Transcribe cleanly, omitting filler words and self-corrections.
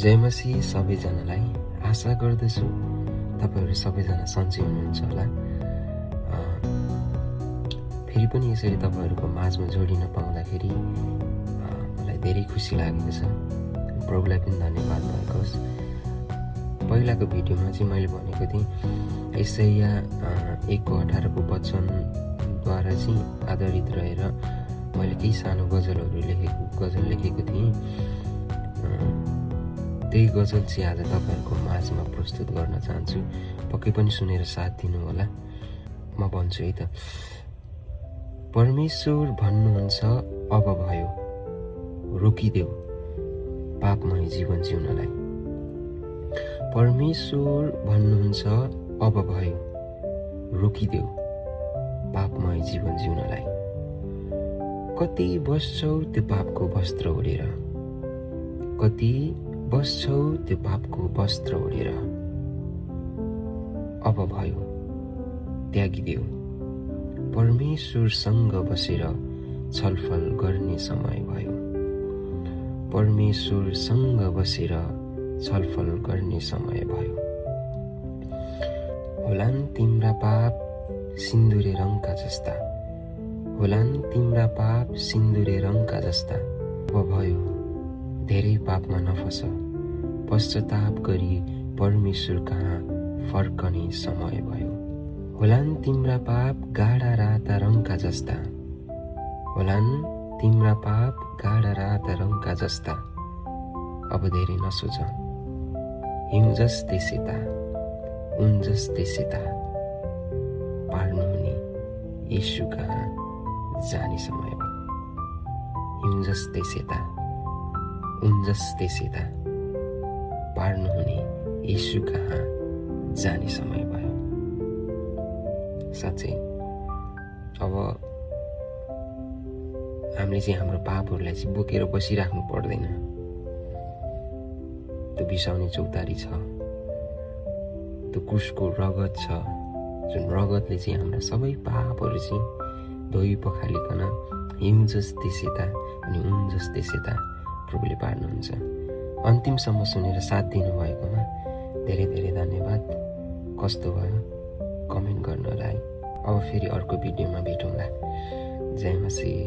जय मसीह सबैजनालाई। आशा गर्दछु तपाईहरु सबैजना सन्चै हुनुहुन्छ होला। फेरि पनि यसरी तपाईहरुको माझमा जोडिन पाउँदाखेरि मलाई धेरै खुसी लागेको छ। प्रभुलाई पनि धन्यवाद भएको होस्। पहिलाको भिडियोमा चाहिँ मैले भनेको थिएँ यशाया 1:18 को वचनद्वारा चाहिँ आधारित रहेर मैले केही सानो गजल लेखेको थिएँ। त्यही गजल चाहिँ आज तपाईहरुको माझमा प्रस्तुत गर्न चाहन्छु। पक्कै पनि सुनेर साथ दिनु होला। म भन्छु है त। परमेश्वर भन्नुहुन्छ अब भयो, रोकिदेऊ पापमय जीवन जिउनलाई। परमेश्वर भन्नुहुन्छ अब भयो, रोकिदेऊ पापमय जीवन जिउनलाई। कति बस्छौ त्यो पापको वस्त्र ओढेर, कति बस्छौ त्यो पापको वस्त्र ओढेर। अब भयो, त्यागिदेऊ। परमेश्वरसँग बसेर छलफल गर्ने समय भयो। परमेश्वरसँग बसेर छलफल गर्ने समय भयो। होलान् तिम्रा पाप सिन्दुरे रङका जस्ता, होलान् तिम्रा पाप सिन्दुरे रङका जस्ता। अब भयो, धेरै पापमा नफस, पश्चाताप गरी परमेश्वर कहाँ फर्कने समय भयो। होलान् तिम्रा पाप गाढा राता रङका जस्ता, होलान् तिम्रा पाप गाढा राता रङका जस्ता। अब धेरै नसोच, हिउँ जस्तै सेता, उन जस्तै सेता पार्नुहुने येशू कहाँ जाने समय भयो। हिउँ जस्तै सेता, उन जस्तै सेता पार्नुहुने येशू कहाँ जाने समय भयो। साँच्चै अब हामीले चाहिँ हाम्रो पापहरूलाई चाहिँ बोकेर बसिराख्नु पर्दैन। त्यो बिसाउने चौतारी छ, त्यो क्रुसको रगत छ, जुन रगतले चाहिँ हाम्रा सबै पापहरू चाहिँ धोइ पखालिकन हिउँ जस्तै सेता अनि उन जस्तै सेता प्रभुले पार्नुहुन्छ। अन्तिमसम्म सुनेर साथ दिनुभएकोमा धेरै धेरै धन्यवाद। कस्तो भयो कमेन्ट गर्नु होला है। अब फेरि अर्को भिडियोमा भेटौँला। जय मसीह।